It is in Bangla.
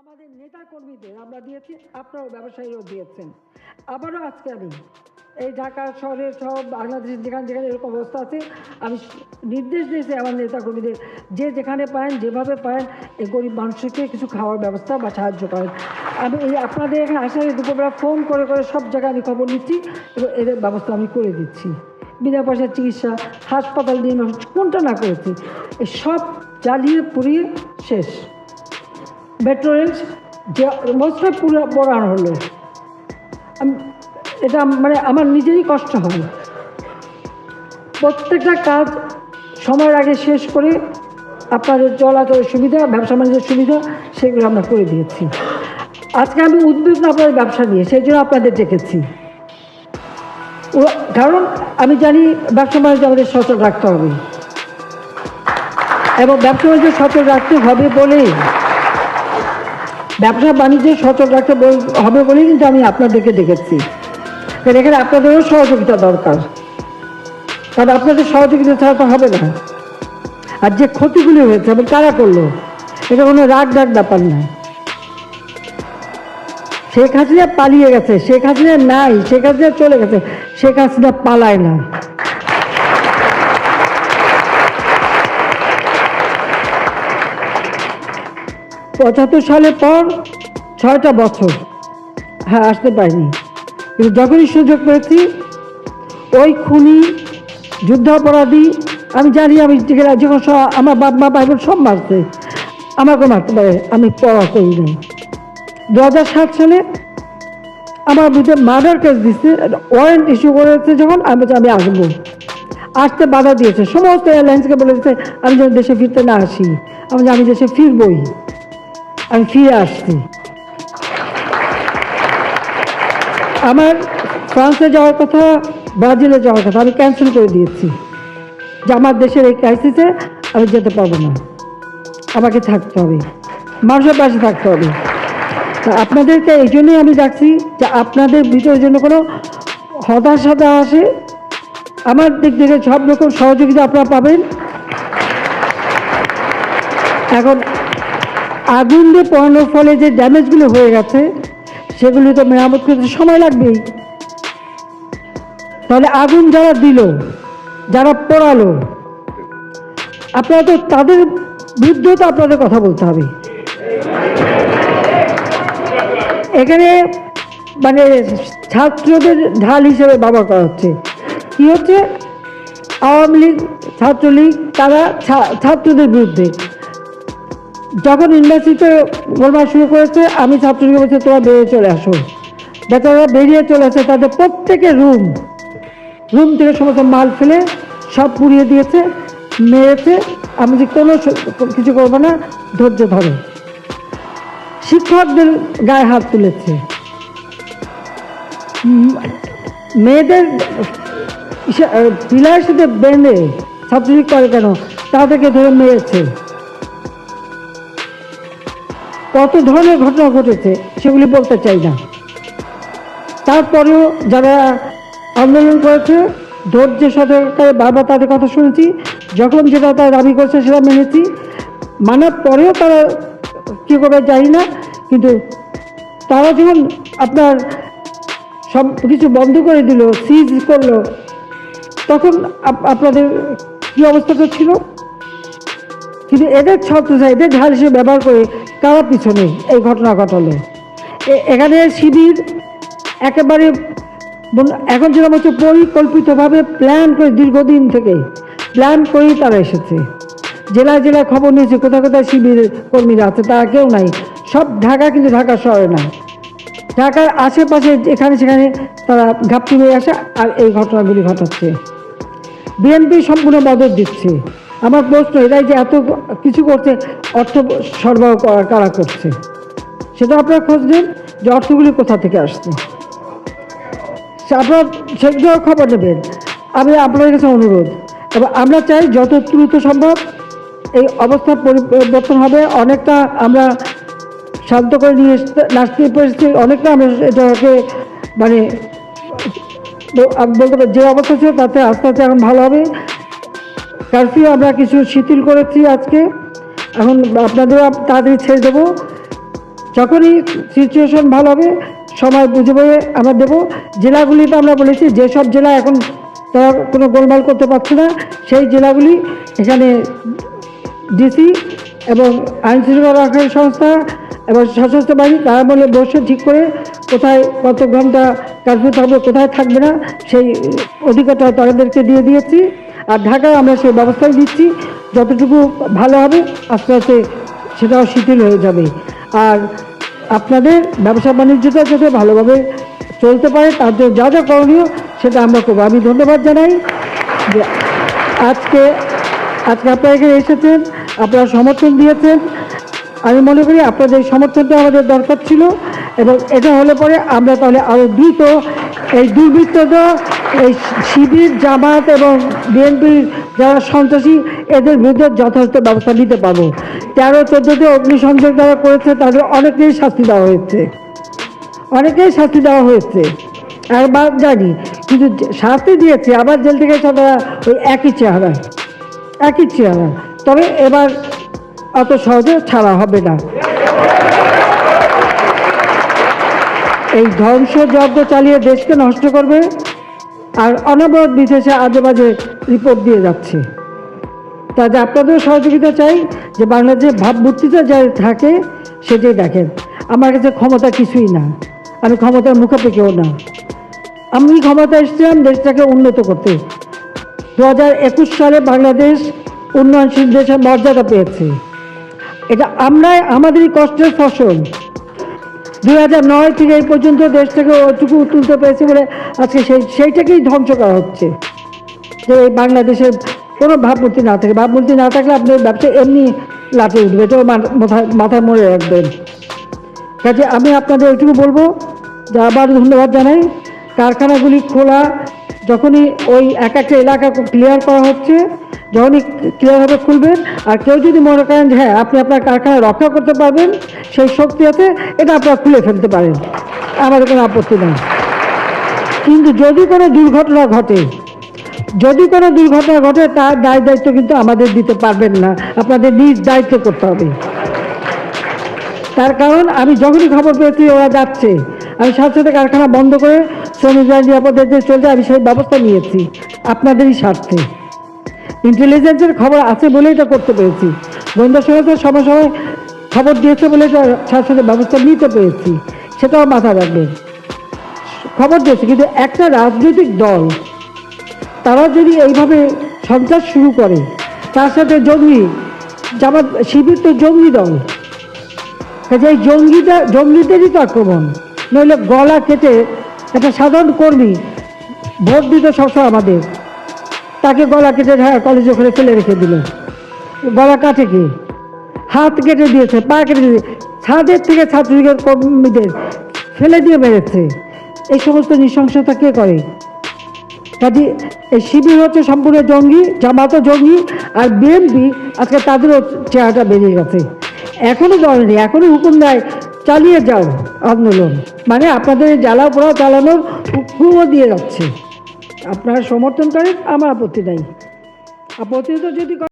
আমাদের নেতা কর্মীদের আমরা দিয়েছি, আপনারাও ব্যবসায়ীরাও দিয়েছেন। আবারও আজকে আমি এই ঢাকা শহরের সব বাংলাদেশ যেখানে যেখানে এরকম অবস্থা আছে, আমি নির্দেশ দিয়েছি আমার নেতা কর্মীদের যে যেখানে পারেন যেভাবে পারেন এই গরিব মানুষকে কিছু খাওয়ার ব্যবস্থা বা সাহায্য করেন। আমি এই আপনাদের এখানে আসার দুপুরবেলা ফোন করে করে সব জায়গায় আমি খবর নিচ্ছি এবং এদের ব্যবস্থা আমি করে দিচ্ছি। বিনা পয়সার চিকিৎসা, হাসপাতাল নিয়ে কোনটা না করেছি, এই সব জ্বালিয়ে পুড়িয়ে শেষ। মেট্রো রেল যে অবস্থায় পুরো পড়ানো হলো, এটা মানে আমার নিজেরই কষ্ট হয়। প্রত্যেকটা কাজ সময়ের আগে শেষ করে আপনাদের চলাচলের সুবিধা, ব্যবসা বাণিজ্যের সুবিধা সেগুলো আমরা করে দিয়েছি। আজকে আমি উদ্বিগ্ন আপনাদের ব্যবসা নিয়ে, সেই জন্য আপনাদের ডেকেছি। কারণ আমি জানি ব্যবসা বাণিজ্য আমাদের সচল রাখতে হবে এবং ব্যবসা বাণিজ্য সচল রাখতে হবে বলেই ব্যবসা বাণিজ্য সচল রাখতে হবে বলেই কিন্তু আমি আপনাদেরকে ডেকেছি। কারণ এখানে আপনাদেরও সহযোগিতা দরকার, কারণ আপনাদের সহযোগিতা ছাড়া তো হবে না। আর যে ক্ষতিগুলি হয়েছে এবং কারা করলো, এটা কোনো রাগ ব্যাপার না। শেখ হাসিনা পালিয়ে গেছে, শেখ হাসিনা নাই, শেখ হাসিনা চলে গেছে, শেখ হাসিনা পালায় না। ৭৫ সালের পর ৬টা বছর হ্যাঁ আসতে পারিনি, কিন্তু যখনই সুযোগ পেয়েছি ওই খুনি, যুদ্ধাপরাধী, আমি জানি আমি যখন আমার বাপ মা ভাই বোন সব মারছে, আমাকে মারতে পারে, আমি পড়া করি নাই। ২০০৭ সালে আমার বিরুদ্ধে মার্ডার কেস দিচ্ছে, ওয়ারেন্ট ইস্যু করেছে, যখন আমি আসবো, আসতে বাধা দিয়েছে, সমস্ত এয়ারলাইন্সকে বলে দিচ্ছে আমি যেন দেশে ফিরতে না আসি। আমি দেশে ফিরবই, আমি ফিরে আসছি। আমার ফ্রান্সে যাওয়ার কথা, ব্রাজিলে যাওয়ার কথা আমি ক্যান্সেল করে দিয়েছি, যে আমার দেশের এই ক্রাইসিসে আমি যেতে পারবো না, আমাকে থাকতে হবে, মানুষের পাশে থাকতে হবে। তা আপনাদেরকে এই জন্যই আমি ডাকছি যে আপনাদের ভিতরে যেন কোনো হতাশা আসে। আমার দিক থেকে সব রকম সহযোগিতা আপনারা পাবেন। এখন আগুন দিয়ে পোড়ানোর ফলে যে ড্যামেজগুলো হয়ে গেছে সেগুলি তো মেরামত করতে সময় লাগবেই। তাহলে আগুন যারা দিল, যারা পোড়ালো, আপনারা তো তাদের বিরুদ্ধেও তো আপনাদের কথা বলতে হবে। এখানে মানে ছাত্রদের ঢাল হিসেবে ব্যবহার করা হচ্ছে। কি হচ্ছে, আওয়ামী লীগ, ছাত্রলীগ, তারা ছাত্রদের বিরুদ্ধে যখন ইউনিভার্সিটিতে গোলমাল শুরু করেছে, আমি ছাত্রলীগকে বলছি তোরা বেরিয়ে চলে আসো। বেচারা বেরিয়ে চলে আসে, তাদের প্রত্যেকের রুম থেকে সমস্ত মাল ফেলে সব পুড়িয়ে দিয়েছে, মেরেছে। আমি যে কোনো কিছু করবো না, ধৈর্য ধরে। শিক্ষকদের গায়ে হাত তুলেছে, মেয়েদের পিলার সাথে বেঁধে ছাত্রলীগ করে কেন, তাদেরকে ধরে মেরেছে। কত ধরনের ঘটনা ঘটেছে সেগুলি বলতে চাই না। তারপরেও যারা আন্দোলন করেছে ধৈর্যের সাথে বারবার তাদের কথা শুনেছি, যখন যেটা তারা দাবি করছে সেটা মেনেছি, মানার পরেও তারা কী করবে জানি না। কিন্তু তারা যখন আপনার সব কিছু বন্ধ করে দিল, সিজ করলো, তখন আপনাদের কী অবস্থাটা ছিল। কিন্তু এদের ছত্রছায়া, এদের ঢাল হিসেবে ব্যবহার করে কারা পিছনে এই ঘটনা ঘটালো। এখানে শিবির একেবারে এখন যেটা হচ্ছে পরিকল্পিতভাবে প্ল্যান করে, দীর্ঘদিন থেকে প্ল্যান করেই তারা এসেছে। জেলায় জেলায় খবর নিয়েছে কোথায় কোথায় শিবির কর্মীরা আছে, তারা কেউ নাই, সব ঢাকা, কিন্তু ঢাকা শহরে না, ঢাকার আশেপাশে এখানে সেখানে তারা ঘাপটি হয়ে আসে আর এই ঘটনাগুলি ঘটাচ্ছে। বিএনপি সম্পূর্ণ মদত দিচ্ছে। আমার প্রশ্ন, এরাই যে এত কিছু করছে, অর্থ সরবরাহ কারা করছে সেটা আপনারা খোঁজ নেন, যে অর্থগুলি কোথা থেকে আসছে, আপনার সেগুলো খবর নেবেন। আমি আপনাদের কাছে অনুরোধ, এবং আমরা চাই যত দ্রুত সম্ভব এই অবস্থা পরিবর্তন হবে। অনেকটা আমরা শান্ত করে নিয়ে আসতে পেরেছি, অনেকটা আমরা এটাকে মানে বলতে পারি যে অবস্থা ছিল তাতে আস্তে আস্তে এখন ভালো হবে। কারফিউ আমরা কিছু শিথিল করেছি আজকে, এখন আপনাদেরও তাড়াতাড়ি ছেড়ে দেবো। যখনই সিচুয়েশন ভালো হবে সময় বুঝে বুঝে আমরা দেবো। জেলাগুলিতে আমরা বলেছি যেসব জেলা এখন তারা কোনো গোলমাল করতে পারছে না সেই জেলাগুলি এখানে ডিসি এবং আইনশৃঙ্খলা রক্ষাকারী সংস্থা এবং সশস্ত্র বাহিনী তারা বলে বসে ঠিক করে কোথায় কত ঘন্টা কার্ফিউ থাকবে কোথায় থাকবে না সেই অধিকারটা তাদেরকে দিয়ে দিয়েছি। আর ঢাকায় আমরা সেই ব্যবস্থাই দিচ্ছি, যতটুকু ভালো হবে আস্তে আস্তে সেটাও শিথিল হয়ে যাবে। আর আপনাদের ব্যবসা বাণিজ্যটা যাতে ভালোভাবে চলতে পারে তার জন্য যা যা করণীয় সেটা আমরা করবো। আমি ধন্যবাদ জানাই যে আজকে আপনারা এখানে এসেছেন, আপনারা সমর্থন দিয়েছেন। আমি মনে করি আপনাদের সমর্থনটা আমাদের দরকার ছিল এবং এটা হলে পরে আমরা তাহলে আরও দ্রুত এই দুর্বৃত্তরা এই শিবির জামাত এবং বিএনপির যারা সন্ত্রাসী এদের বিরুদ্ধে যথাযথ ব্যবস্থা নিতে পারবো। 13-14তে অগ্নিসংযোগ যারা করেছে তাদের অনেকেই শাস্তি দেওয়া হয়েছে, একবার জানি, কিন্তু শাস্তি দিয়েছে আবার জেল থেকে তারা ওই একই চেহারা। তবে এবার অত সহজে ছাড়া হবে না। এই ধ্বংসযজ্ঞ চালিয়ে দেশকে নষ্ট করবে আর অনবরত বিদেশে আজে বাজে রিপোর্ট দিয়ে যাচ্ছে। তাতে আপনাদের সহযোগিতা চাই যে বাংলাদেশের ভাবমূর্তিটা যা থাকে সেটাই দেখেন। আমার কাছে ক্ষমতা কিছুই না, আমি ক্ষমতার মুখাপেক্ষিও না। আমি ক্ষমতা এসেছিলাম দেশটাকে উন্নত করতে। 2021 সালে বাংলাদেশ উন্নয়নশীল দেশের মর্যাদা পেয়েছে। এটা আমাদেরই কষ্টের ফসল। 2009 থেকে এই পর্যন্ত দেশটাকে ওইটুকু তুলতে পেরেছি বলে আজকে সেইটাকেই ধ্বংস করা হচ্ছে। যে এই বাংলাদেশের কোনো ভাবমূর্তি না থাকে, ভাবমূর্তি না থাকলে আপনার ব্যবসা এমনি লাটে উঠবে, এটাও মাথায় মনে রাখবেন। কাজে আমি আপনাদের ওইটুকু বলবো যে আবার ধন্যবাদ জানাই। কারখানাগুলি খোলা, যখনই ওই এক একটা এলাকা ক্লিয়ার করা হচ্ছে, যখনই ক্লিয়ারভাবে খুলবেন, আর কেউ যদি মনে করেন যে হ্যাঁ আপনি আপনার কারখানা রক্ষা করতে পারবেন সেই শক্তি আছে, এটা আপনারা খুলে ফেলতে পারেন, আমাদের কোনো আপত্তি নেই। কিন্তু যদি কোনো দুর্ঘটনা ঘটে তার দায় দায়িত্ব কিন্তু আমাদের দিতে পারবেন না, আপনাদের নিজ দায়িত্ব করতে হবে। তার কারণ আমি যখনই খবর পেয়েছি ওরা যাচ্ছে, আমি সাথে সাথে কারখানা বন্ধ করে শ্রমিকরা নিরাপদে চলতে আমি সেই ব্যবস্থা নিয়েছি আপনাদেরই স্বার্থে। ইন্টেলিজেন্সের খবর আছে বলে এটা করতে পেরেছি, গোয়েন্দা সংস্থা সময় সময় খবর দিয়েছে বলে এটা সাথে সাথে ব্যবস্থা নিতে পেরেছি, সেটাও মাথায় রাখবেন। খবর দিয়েছে, কিন্তু একটা রাজনৈতিক দল তারা যদি এইভাবে সন্ত্রাস শুরু করে, তার সাথে জামাত শিবির তো জঙ্গি দল, কাজে এই জঙ্গিদেরই তো আক্রমণ। নইলে গলা কেটে একটা সাধারণ কর্মী ভোট দিতে সবসময় আমাদের, তাকে গলা কেটে কলেজে ওখানে ফেলে রেখে দিল। গলা কাটে কি, হাত কেটে দিয়েছে, পা কেটে দিয়েছে, ছাদের থেকে ছাত্রলীগের কর্মীদের ফেলে দিয়ে মেরেছে। এই সমস্ত নৃশংসতা কে করে? কাজে এই শিবির হচ্ছে সম্পূর্ণ জঙ্গি, জামাতও জঙ্গি, আর বিএনপি আজকে তাদেরও চেহারাটা বেরিয়ে গেছে। এখনও ধরেনি, এখনও হুকুম দেয় চালিয়ে যাও আন্দোলন, মানে আপনাদের জ্বালা পোড়া চালানোর হুকুমও দিয়ে যাচ্ছে। আপনারা সমর্থন করেন, আমার আপত্তি নাই। আপত্তি তো যদি